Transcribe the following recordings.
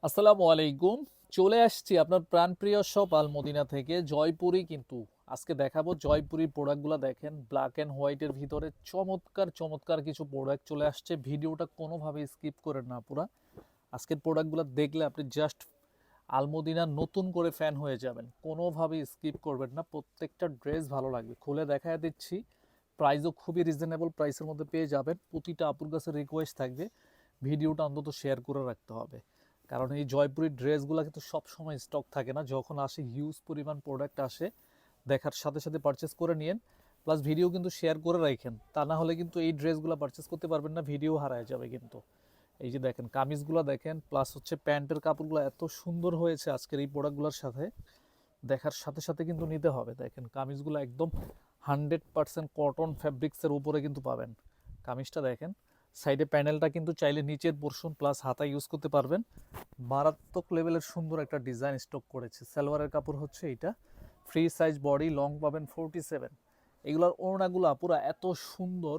আসসালামু আলাইকুম। চলে আসছি আপনার প্রাণপ্রিয় শপ আল মদিনা থেকে জয়পুরি। কিন্তু আজকে দেখাবো জয়পুরি প্রোডাক্টগুলো। দেখেন ব্ল্যাক অ্যান্ড হোয়াইটের ভিতরে চমৎকার চমৎকার কিছু প্রোডাক্ট চলে আসছে। ভিডিওটা কোনোভাবে স্কিপ করেন না পুরা। আজকের প্রোডাক্টগুলো দেখলে আপনি জাস্ট আলমদিনার নতুন করে ফ্যান হয়ে যাবেন। কোনোভাবে স্কিপ করবেন না, প্রত্যেকটা ড্রেস ভালো লাগবে। খুলে দেখায় দিচ্ছি, প্রাইসও খুবই রিজনেবল প্রাইসের মধ্যে পেয়ে যাবেন। প্রতিটা আপুর কাছে রিকোয়েস্ট থাকবে ভিডিওটা অন্তত শেয়ার করে রাখতে হবে, কারণ এই জয়পুরি ড্রেসগুলো কিন্তু সবসময় স্টক থাকে না। যখন আসে হিউজ পরিমাণ প্রোডাক্ট আসে, দেখার সাথে সাথে পারচেস করে নিন। প্লাস ভিডিও কিন্তু শেয়ার করে রাখেন, তা না হলে কিন্তু এই ড্রেসগুলো পারচেস করতে পারবেন না, ভিডিও হারায় যাবে কিন্তু। এই যে দেখেন কামিজগুলো দেখেন, প্লাস হচ্ছে প্যান্টের কাপড়গুলো এত সুন্দর হয়েছে আজকের এই প্রোডাক্টগুলোর সাথে। দেখার সাথে সাথে কিন্তু নিতে হবে। দেখেন কামিজগুলো একদম 100% কটন ফ্যাব্রিক্সের উপরে কিন্তু পাবেন। কামিজটা দেখেন, সাইডে প্যানেলটা কিন্তু চাইলে নিচের পোর্শন প্লাস হাতা ইউজ করতে পারবেন। মারাত্মক লেভেলের সুন্দর একটা ডিজাইন স্টক করেছে। সালোয়ারের কাপড় হচ্ছে এইটা, ফ্রি সাইজ বডি, লং পাবেন 47। এগুলোর ওড়নাগুলো পুরো এত সুন্দর,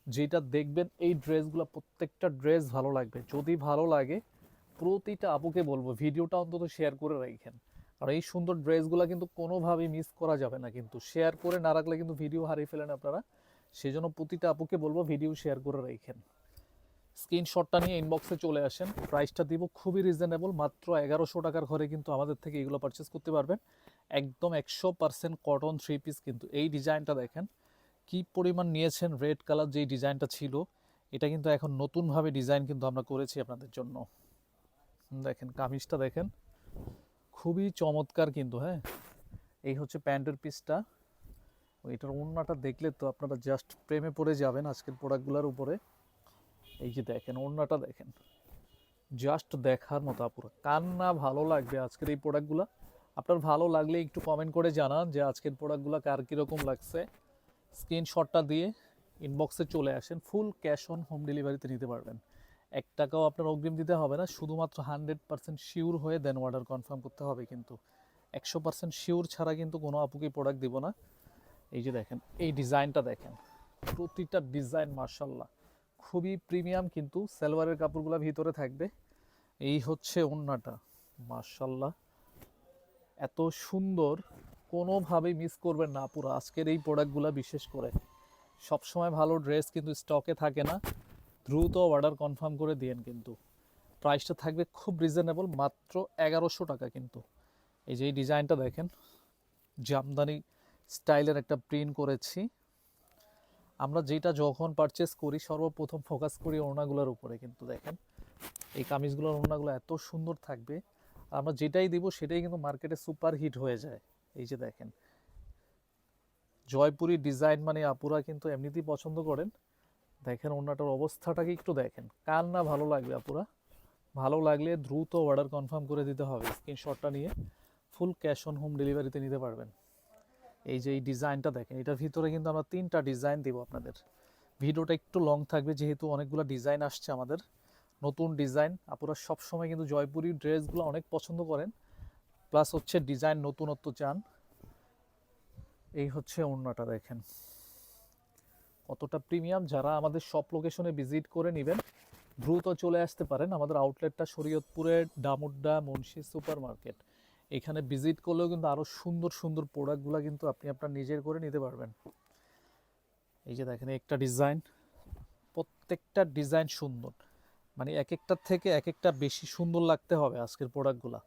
যেটা দেখবেন এই ড্রেসগুলো প্রত্যেকটা ড্রেস ভালো লাগবে। যদি ভালো লাগে প্রতিটা আপুকে বলবো ভিডিওটা অন্তত শেয়ার করে রাখেন, কারণ এই সুন্দর ড্রেসগুলো কিন্তু কোনোভাবেই মিস করা যাবে না। কিন্তু শেয়ার করে না রাখলে কিন্তু ভিডিও হারিয়ে ফেলেন আপনারা। সেই জন্য প্রতিটা আপুকে বলবো ভিডিও শেয়ার করে রাখেন। স্ক্রিনশটটা নিয়ে ইনবক্সে চলে আসেন। প্রাইসটা দিব খুবই রিজনেবল, মাত্র 1100 টাকার ঘরে কিন্তু আমাদের থেকে এগুলো পারচেস করতে পারবেন। একদম 100% কটন থ্রি পিস। কিন্তু এই ডিজাইনটা দেখেন কি পরিমাণ নিয়েছেন। রেড কালার যেই ডিজাইনটা ছিল, এটা কিন্তু এখন নতুনভাবে ডিজাইন কিন্তু আমরা করেছি আপনাদের জন্য। দেখেন কামিজটা দেখেন, খুবই চমৎকার কিন্তু। হ্যাঁ, এই হচ্ছে প্যান্টের পিসটা। এটার ওড়নাটা দেখলে তো আপনারা জাস্ট প্রেমে পড়ে যাবেন আজকের প্রোডাক্টগুলোর উপরে। এই যে দেখেন ওড়নাটা দেখেন, জাস্ট দেখার মতো। পুরো কার না ভালো লাগবে আজকের এই প্রোডাক্টগুলো? আপনার ভালো লাগলে একটু কমেন্ট করে জানান যে আজকের প্রোডাক্টগুলো কার কীরকম লাগছে। স্ক্রিনশটটা দিয়ে ইনবক্সে চলে আসেন। ফুল ক্যাশ অন হোম ডেলিভারিতে নিতে পারবেন। 1 টাকাও আপনার অগ্রিম দিতে হবে না, শুধুমাত্র 100% শিওর হয়ে দেন অর্ডার কনফার্ম করতে হবে। কিন্তু 100% শিওর ছাড়া কিন্তু কোনো আপুকে প্রোডাক্ট দিব না। এই যে দেখেন এই ডিজাইনটা দেখেন, প্রতিটা ডিজাইন মার্শাল্লাহ খুবই প্রিমিয়াম। কিন্তু সালোয়ারের কাপড়গুলো ভিতরে থাকবে। এই হচ্ছে ওড়নাটা, মার্শাল্লাহ এত সুন্দর, কোনোভাবেই মিস করবেন না পুরো আজকের এই প্রোডাক্টগুলো। বিশেষ করে সবসময় ভালো ড্রেস কিন্তু স্টকে থাকে না, দ্রুত অর্ডার কনফার্ম করে দিয়েন। কিন্তু প্রাইসটা থাকবে খুব রিজনেবল, মাত্র 1100 টাকা। কিন্তু এই যে এই ডিজাইনটা দেখেন, জামদানি স্টাইলের একটা প্রিন্ট করেছি। আমরা যেটা যখন পারচেস করি সর্বপ্রথম ফোকাস করি ওড়নাগুলোর উপরে। কিন্তু দেখেন এই কামিজগুলোর ওড়নাগুলো এত সুন্দর থাকবে, আর আমরা যেটাই দিব সেটাই কিন্তু মার্কেটে সুপার হিট হয়ে যায়। এই যে দেখেন জয়পুরি ডিজাইন মানে আপুরা কিন্তু এমনিতেই পছন্দ করেন। দেখেন ওড়নাটার অবস্থাটাকে একটু দেখেন, কার না ভালো লাগবে আপুরা? ভালো লাগলে দ্রুত অর্ডার কনফার্ম করে দিতে হবে। স্ক্রিনশটটা নিয়ে ফুল ক্যাশ অন হোম ডেলিভারিতে নিতে পারবেন। এই যে এই ডিজাইনটা দেখেন, এটার ভিতরে কিন্তু আমরা 3টা ডিজাইন দিব আপনাদের। ভিডিওটা একটু লং থাকবে যেহেতু অনেকগুলো ডিজাইন আসছে আমাদের, নতুন ডিজাইন। আপনারা সবসময় কিন্তু জয়পুরি ড্রেসগুলো অনেক পছন্দ করেন, প্লাস হচ্ছে ডিজাইন নতুনত্ব চান। এই হচ্ছে ওড়নাটা দেখেন কতটা প্রিমিয়াম। যারা আমাদের সব লোকেশনে ভিজিট করে নেবেন দ্রুত চলে আসতে পারেন। আমাদের আউটলেটটা শরীয়তপুরের ডামুড্ডা মুন্সি সুপার মার্কেট। এখানে ভিজিট করলেও কিন্তু আরও সুন্দর সুন্দর প্রোডাক্টগুলো কিন্তু আপনি আপনার নিজের করে নিতে পারবেন। এই যে দেখেন একটা ডিজাইন, প্রত্যেকটা ডিজাইন সুন্দর, মানে এক একটার থেকে এক একটা বেশি সুন্দর লাগতে হবে আজকের প্রোডাক্টগুলো।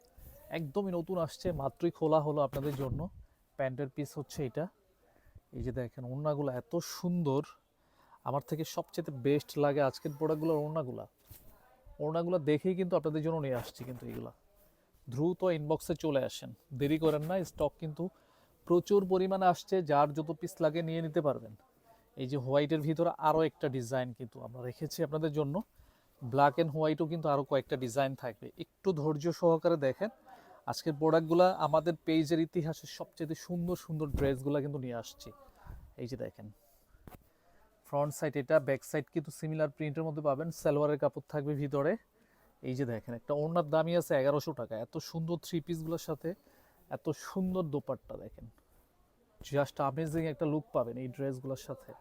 একদমই নতুন আসছে, মাত্রই খোলা হলো আপনাদের জন্য। প্যান্টের পিস হচ্ছে এটা। এই যে দেখেন ওড়নাগুলো এত সুন্দর, আমার থেকে সবচেয়ে বেস্ট লাগে আজকের প্রোডাক্টগুলোর ওড়নাগুলো। ওড়নাগুলো দেখেই কিন্তু আপনাদের জন্য নিয়ে আসছি। কিন্তু এগুলো দ্রুত ইনবক্সে চলে আসেন, দেরি করেন না। স্টক কিন্তু প্রচুর পরিমাণে আসছে, যার যত পিস লাগে নিয়ে নিতে পারবেন। এই যে হোয়াইটের ভিতরে আরও একটা ডিজাইন কিন্তু আমরা রেখেছি আপনাদের জন্য। ব্ল্যাক অ্যান্ড হোয়াইটও কিন্তু আরও কয়েকটা ডিজাইন থাকবে, একটু ধৈর্য সহকারে দেখেন। আজকের প্রোডাক্টগুলো আমাদের পেজের ইতিহাসের সবচেয়ে সুন্দর সুন্দর ড্রেসগুলো কিন্তু নিয়ে আসছি। এই যে দেখেন ফ্রন্ট সাইড এটা, ব্যাক সাইড কিন্তু সিমিলার প্রিন্টের মধ্যে পাবেন। সালোয়ারের কাপড় থাকবে ভিতরে। এই যে দেখেন একটা ওড়নার দামই আছে 1100 টাকা। এত সুন্দর থ্রি পিসগুলোর সাথে এত সুন্দর দোপাট্টা দেখেন, জাস্ট আমেজিং একটা লুক পাবেন এই ড্রেসগুলোর সাথে।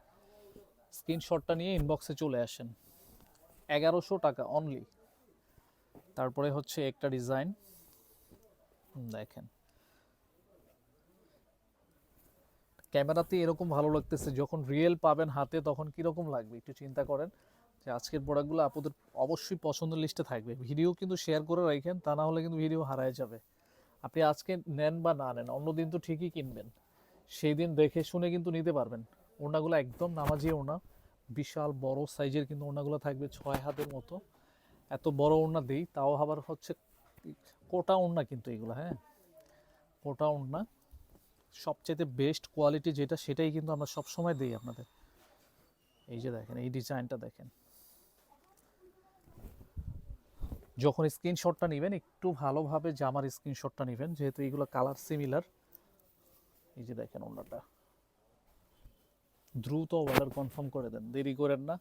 স্ক্রিনশটটা নিয়ে ইনবক্সে চলে আসেন। 1100 টাকা অনলি। তারপরে হচ্ছে একটা ডিজাইন দেখেন, ক্যামেরাতে এরকম ভালো লাগতেছে, যখন রিয়েল পাবেন হাতে তখন কীরকম লাগবে একটু চিন্তা করেন। যে আজকের প্রোডাক্টগুলো আপনাদের অবশ্যই পছন্দের লিস্টে থাকবে। ভিডিও কিন্তু শেয়ার করে রাখেন, তা না হলে কিন্তু ভিডিও হারায় যাবে। আপনি আজকে নেন বা না নেন, অন্যদিন তো ঠিকই কিনবেন, সেই দিন দেখে শুনে কিন্তু নিতে পারবেন। ওড়নাগুলো একদম নামাজি ওড়না, বিশাল বড় সাইজের কিন্তু ওড়নাগুলো থাকবে 6 হাতের মতো। এত বড় ওড়না দিই, তাও আবার হচ্ছে কোটা ওড়না, কিন্তু এগুলো হ্যাঁ কোটা ওড়না, সবচেয়ে বেস্ট কোয়ালিটি যেটা সেটাই কিন্তু আমরা সবসময় দিই আপনাদের। এই যে দেখেন এই ডিজাইনটা দেখেন, যখন স্ক্রিনশটটা নেবেন একটু ভালোভাবে জামার স্ক্রিনশটটা নেবেন, যেহেতু এইগুলো কালার সিমিলার। এই যে দেখেন ওড়নাটা, দ্রুত অর্ডার কনফার্ম করে দেন, দেরি করেন না,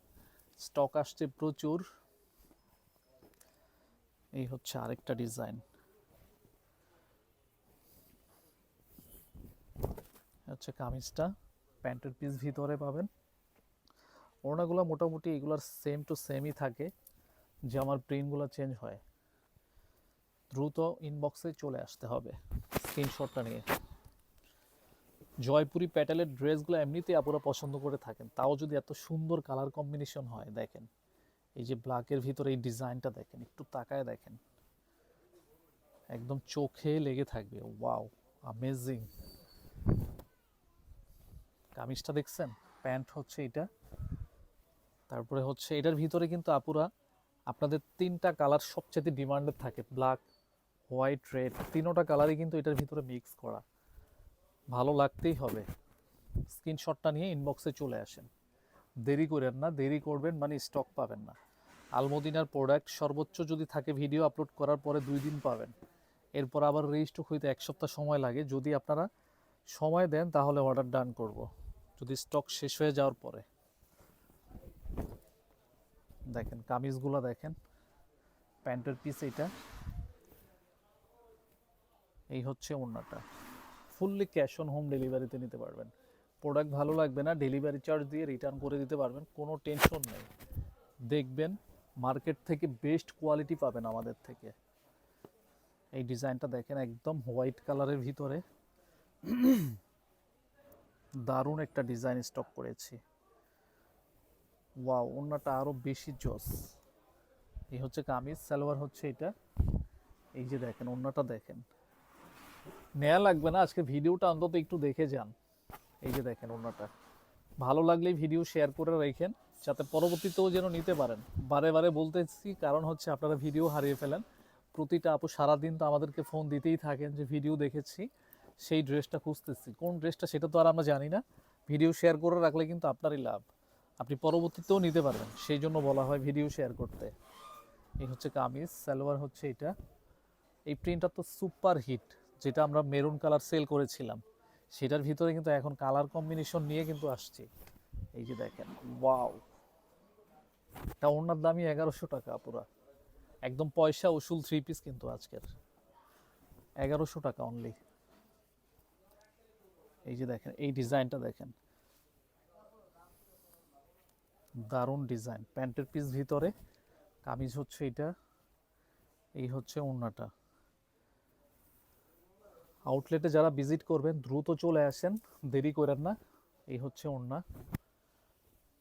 স্টক আসছে প্রচুর। এই হচ্ছে আরেকটা ডিজাইন, হচ্ছে কামিজটা, প্যান্টের পিস ভিতরে পাবেন। ওড়নাগুলো মোটামুটি এগুলার সেম টু সেমই থাকে, যে আমার প্রিন্টগুলো চেঞ্জ হয়। দ্রুত ইনবক্সে চলে আসতে হবে স্ক্রিনশটটা নিয়ে। জয়পুরি প্যাটেলের ড্রেসগুলো এমনিতেই আপুরা পছন্দ করে থাকেন, তাও যদি এত সুন্দর কালার কম্বিনেশন হয়। দেখেন এই যে ব্ল্যাকের ভিতরে এই ডিজাইনটা দেখেন, একটু তাকায় দেখেন, একদম চোখে লেগে থাকবে। Wow, amazing. কামিজটা দেখছেন, প্যান্ট হচ্ছে এটা, তারপরে হচ্ছে এটার ভিতরে কিন্তু আপুরা আপনাদের 3টা কালার সবচেয়ে ডিমান্ডেড থাকে, ব্ল্যাক, হোয়াইট, রেড, 3টা কালারই কিন্তু এটার ভিতরে মিক্স করা। ভালো লাগতেই হবে। স্ক্রিনশটটা নিয়ে ইনবক্সে চলে আসেন, দেরি করেন না, দেরি করবেন মানে স্টক পাবেন না। আলমদিনার প্রোডাক্ট সর্বোচ্চ যদি থাকে ভিডিও আপলোড করার পরে 2 দিন পাবেন, এরপর আবার রেজিস্টক হইতে 1 সপ্তাহ সময় লাগে। যদি আপনারা সময় দেন তাহলে অর্ডার ডান করব, যদি স্টক শেষ হয়ে যাওয়ার পরে। দেখেন কামিজগুলো দেখেন, প্যান্টের পিস এটা, এই হচ্ছে ওড়নাটা। ফুললি ক্যাশ অন হোম ডেলিভারিতে নিতে পারবেন। প্রোডাক্ট ভালো লাগবে না, ডেলিভারি চার্জ দিয়ে রিটার্ন করে দিতে পারবেন, কোনো টেনশন নেই। দেখবেন মার্কেট থেকে বেস্ট কোয়ালিটি পাবেন আমাদের থেকে। এই ডিজাইনটা দেখেন, একদম হোয়াইট কালারের ভিতরে দারুণ একটা ডিজাইন স্টক করেছি। ওয়াও, ওড়নাটা আরও বেশি জস। এই হচ্ছে কামিজ, সালোয়ার হচ্ছে এটা। এই যে দেখেন ওড়নাটা দেখেন, নেওয়া লাগবে না, আজকে ভিডিওটা অন্তত একটু দেখে যান। এই যে দেখেন ওড়নাটা, ভালো লাগলেই ভিডিও শেয়ার করে রাখেন, যাতে পরবর্তীতেও যেন নিতে পারেন। বারে বারে বলতেছি কারণ হচ্ছে আপনারা ভিডিও হারিয়ে ফেলেন। প্রতিটা আপু সারাদিন তো আমাদেরকে ফোন দিতেই থাকেন যে ভিডিও দেখেছি, সেই ড্রেসটা খুঁজতেছি, কোন ড্রেসটা সেটা তো আর আমরা জানি না। ভিডিও শেয়ার করে রাখলে কিন্তু আপনারই লাভ, আপনি পরবর্তীতেও নিতে পারবেন, সেই জন্য বলা হয় ভিডিও শেয়ার করতে। এই হচ্ছে কামিজ, সালোয়ার হচ্ছে এটা। এই প্রিন্টটা তো সুপার হিট, যেটা আমরা মেরুন কালার সেল করেছিলাম, সেটার ভিতরে কিন্তু এখন কালার কম্বিনেশন নিয়ে কিন্তু আসছে। এই যে দেখেন, ওয়াও, এটা ওনার দামই 1100 টাকা পুরা, একদম পয়সা উসুল 3 পিস কিন্তু আজকের 1100 টাকা অনলি। এই যে দেখেন এই ডিজাইনটা দেখেন, দারুণ ডিজাইন, প্যান্টের পিস ভিতরে, কামিজ হচ্ছে এটা, এই হচ্ছে ওড়নাটা। আউটলেটে যারা ভিজিট করবেন দ্রুত চলে আসেন, দেরি করেন না। এই হচ্ছে ওড়না,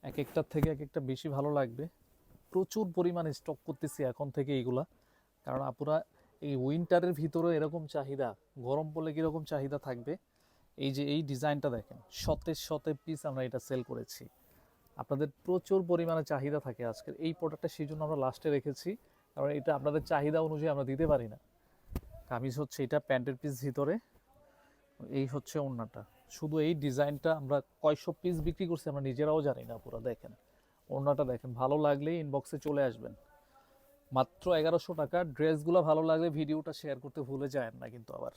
এক একটার থেকে এক একটা বেশি ভালো লাগবে। প্রচুর পরিমাণে স্টক করতেছি এখন থেকে এইগুলা, কারণ আপুরা এই উইন্টারের ভিতরে এরকম চাহিদা, গরম পড়লে কীরকম চাহিদা থাকবে। এই যে এই ডিজাইনটা দেখেন, শতে শতে পিস আমরা এটা সেল করেছি, আপনাদের প্রচুর পরিমাণে চাহিদা থাকে আজকের এই প্রোডাক্টটা, সেই জন্য আমরা লাস্টে রেখেছি, কারণ এটা আপনাদের চাহিদা অনুযায়ী আমরা দিতে পারি না। কামিজ হচ্ছে এটা, প্যান্টের পিস ভিতরে, এই হচ্ছে ওড়নাটা। শুধু এই ডিজাইনটা আমরা কয়শো পিস বিক্রি করছি আমরা নিজেরাও জানি না পুরো। দেখেন ওড়নাটা দেখেন, ভালো লাগলেই ইনবক্সে চলে আসবেন। মাত্র 1100 টাকা। ড্রেসগুলো ভালো লাগলে ভিডিওটা শেয়ার করতে ভুলে যায় না কিন্তু আবার।